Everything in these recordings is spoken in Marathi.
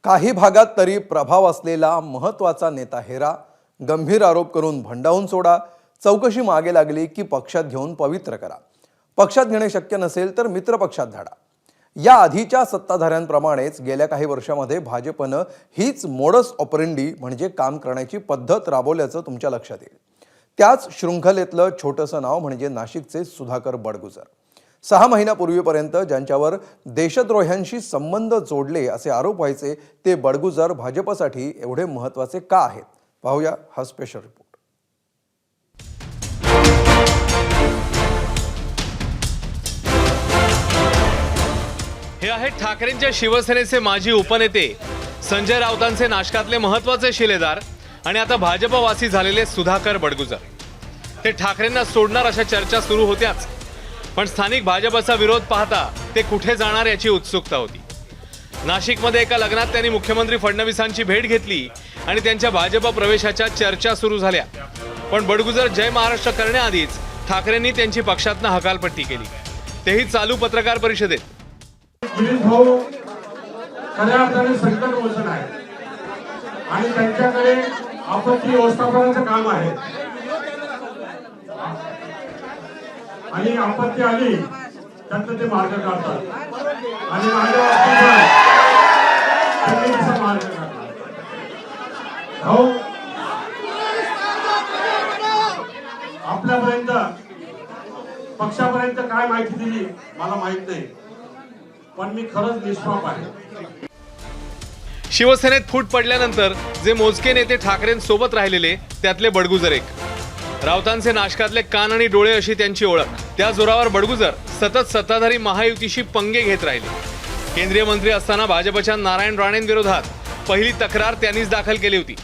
काही भागात तरी प्रभाव असलेला महत्त्वाचा नेता हेरा, गंभीर आरोप करून भंडावून सोडा, चौकशी मागे लागली की पक्षात घेऊन पवित्र करा. पक्षात घेणे शक्य नसेल तर मित्र पक्षात धाडा. या आधीच्या सत्ताधाऱ्यांप्रमाणेच गेल्या काही वर्षांमध्ये भाजपनं हीच मोडस ऑपरेंडी म्हणजे काम करण्याची पद्धत राबवल्याचं तुमच्या लक्षात येईल. त्याच शृंखलेतलं छोटंसं नाव म्हणजे नाशिकचे सुधाकर बडगुजर. 6 महिन्यापूर्वीपर्यंत ज्यांच्यावर देशद्रोह्यांशी संबंध जोडले असे आरोप व्हायचे ते बडगुजर भाजपसाठी एवढे महत्त्वाचे का आहेत? पाहूया हा स्पेशल रिपोर्ट. हे आहेत ठाकरेंच्या शिवसेनेचे माजी उपनेते संजय राऊतांचे नाशकातले महत्त्वाचे शिलेदार आणि आता भाजपवासी झालेले सुधाकर बडगुजर. ते ठाकरेंना सोडणार अशा चर्चा सुरू होत्याच, पण स्थानिक भाजपचा विरोध पाहता ते कुठे जाणार याची उत्सुकता होती. नाशिकमध्ये एका लग्नात त्यांनी मुख्यमंत्री फडणवीसांची भेट घेतली आणि त्यांच्या भाजप प्रवेशाच्या चर्चा सुरू झाल्या. पण बडगुजर जय महाराष्ट्र करण्याआधीच ठाकरेंनी त्यांची पक्षातनं हकालपट्टी केली, तेही चालू पत्रकार परिषदेत. भाऊ खऱ्या अर्थाने संकट मोचन आहे आणि त्यांच्याकडे आपत्ती व्यवस्थापनाचं काम आहे आणि आपत्ती आली त्यातलं ते मार्ग काढतात आणि माझ्या बाबतीत मार्ग काढतात. भाऊ आपल्यापर्यंत पक्षापर्यंत काय माहिती दिली मला माहित नाही, पण मी खरंच निष्पाप आहे. शिवसेनेत फूट पडल्यानंतर जे मोजके नेते ठाकरेंसोबत राहिलेले त्यातले बडगुजर एक. राऊतांचे नाशकातले कान आणि डोळे अशी त्यांची ओळख. त्या जोरावर बडगुजर सतत सत्ताधारी महायुतीशी पंगे घेत राहिले. केंद्रीय मंत्री असताना भाजपच्या नारायण राणेंविरोधात पहिली तक्रार त्यांनीच दाखल केली होती.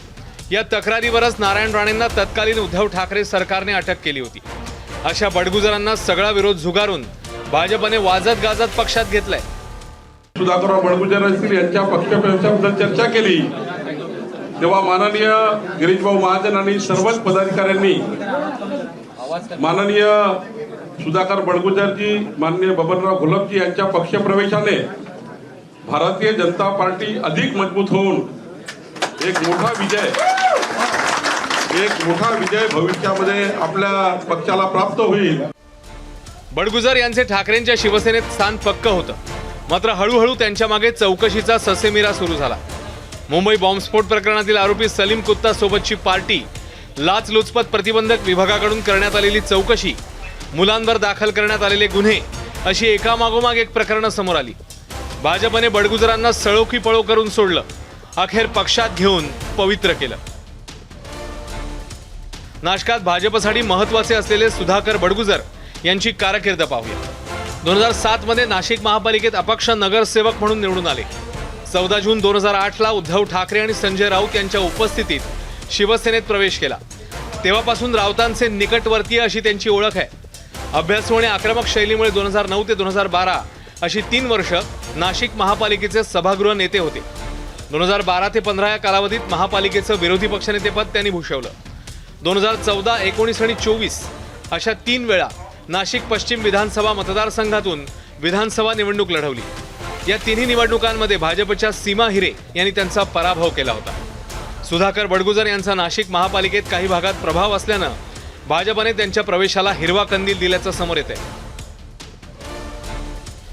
या तक्रारीवरच नारायण राणेंना तत्कालीन उद्धव ठाकरे सरकारने अटक केली होती. अशा बडगुजरांना सगळा विरोध झुगारून भाजपने वाजत गाजत पक्षात घेतलंय. सुधाकर बडगुजर असतील यांच्या पक्षप्रवेशाबद्दल चर्चा केली तेव्हा माननीय गिरीश भाऊ महाजन आणि सर्वच पदाधिकाऱ्यांनी माननीय सुधाकर बडगुजरजी, माननीय बबनराव घोलपजी यांच्या पक्षप्रवेशाने भारतीय जनता पार्टी अधिक मजबूत होऊन एक मोठा विजय भविष्यामध्ये आपल्या पक्षाला प्राप्त होईल. बडगुजर यांचे ठाकरेंच्या शिवसेनेत स्थान पक्क होतं, मात्र हळूहळू त्यांच्या मागे चौकशीचा ससेमिरा सुरू झाला. मुंबई बॉम्बस्फोट प्रकरणातील आरोपी सलीम कुत्ता सोबतची पार्टी, लाचलुचपत प्रतिबंधक विभागाकडून करण्यात आलेली चौकशी, मुलांवर दाखल करण्यात आलेले गुन्हे अशी एकामागोमाग एक प्रकरणं समोर आली. भाजपने बडगुजरांना सळो की पळो करून सोडलं, अखेर पक्षात घेऊन पवित्र केलं. नाशकात भाजपसाठी महत्त्वाचे असलेले सुधाकर बडगुजर यांची कारकीर्द पाहूया. 2007 मध्ये नाशिक महापालिकेत अपक्ष नगरसेवक म्हणून निवडून आले. 14 जून 2008ला उद्धव ठाकरे आणि संजय राऊत यांच्या उपस्थितीत शिवसेनेत प्रवेश केला. तेव्हापासून राऊतांचे निकटवर्तीय अशी त्यांची ओळख आहे. अभ्यासू आणि आक्रमक शैलीमुळे 2009 ते 2012 अशी 3 वर्ष नाशिक महापालिकेचे सभागृह नेते होते. 2012 ते 15 या कालावधीत महापालिकेचं विरोधी पक्षनेतेपद त्यांनी भूषवलं. 2014, 19 आणि 24 अशा 3 वेळा नाशिक पश्चिम विधानसभा मतदारसंघातून विधानसभा निवडणूक लढवली. या तिन्ही निवडणुकांमध्ये भाजपच्या सीमा हिरे यांनी त्यांचा पराभव केला होता. सुधाकर बडगुजर यांचा नाशिक महापालिकेत काही भागात प्रभाव असल्यानं भाजपने त्यांच्या प्रवेशाला हिरवा कंदील दिल्याचं समोर येतंय.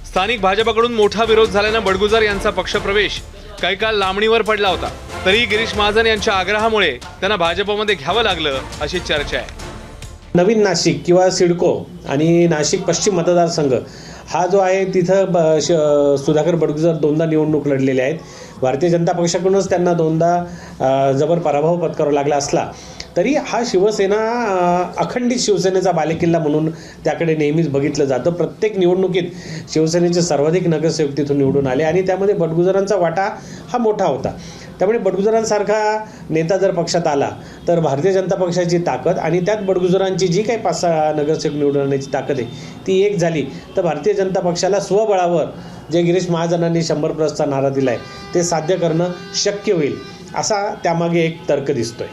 स्थानिक भाजपकडून मोठा विरोध झाल्यानं बडगुजर यांचा पक्षप्रवेश काही काळ लांबणीवर पडला होता. तरी गिरीश महाजन यांच्या आग्रहामुळे त्यांना भाजपमध्ये घ्यावं लागलं अशी चर्चा आहे. नवीन नाशिक किंवा सिडको आणि नाशिक पश्चिम मतदारसंघ हा जो आहे तिथं सुधाकर बडगुजर 2दा निवडणूक लढलेले आहेत. भारतीय जनता पक्षाकडूनच त्यांना 2दा जबर पराभव पत्करावा लागला असला तरी हा शिवसेना अखंडित शिवसेनेचा बालेकिल्ला म्हणून त्याकडे नेहमीच बघितलं जातं. प्रत्येक निवडणुकीत शिवसेनेचे सर्वाधिक नगरसेवक तिथून निवडून आले आणि त्यामध्ये बडगुजरांचा वाटा हा मोठा होता. त्यामुळे बडगुजरांसारखा नेता जर पक्षात आला तर भारतीय जनता पक्षाची ताकद आणि त्यात बडगुजरांची जी काही 5-6 नगरसेवक निवडून आणण्याची ताकद आहे ती एक झाली तर भारतीय जनता पक्षाला स्वबळावर जे गिरीश महाजनांनी 100+ नारा दिला आहे ते साध्य करणं शक्य होईल असा त्यामागे एक तर्क दिसतोय.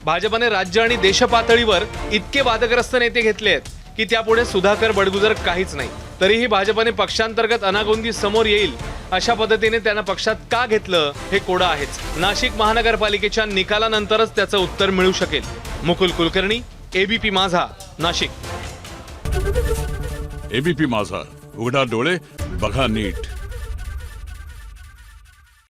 भाजपने राज्य आणि देश पातळीवर इतके वादग्रस्त नेते घेतले आहेत की त्यापुढे सुधाकर बडगुजर काहीच नाही. तरीही भाजपने पक्षांतर्गत अनागोंदी समोर येईल अशा पद्धतीने त्यांना पक्षात का घेतलं हे कोडं आहेच. नाशिक महानगरपालिकेच्या निकालानंतरच त्याचं उत्तर मिळू शकेल. मुकुल कुलकर्णी, एबीपी माझा, नाशिक. एबीपी माझा, उघडा डोळे बघा नीट.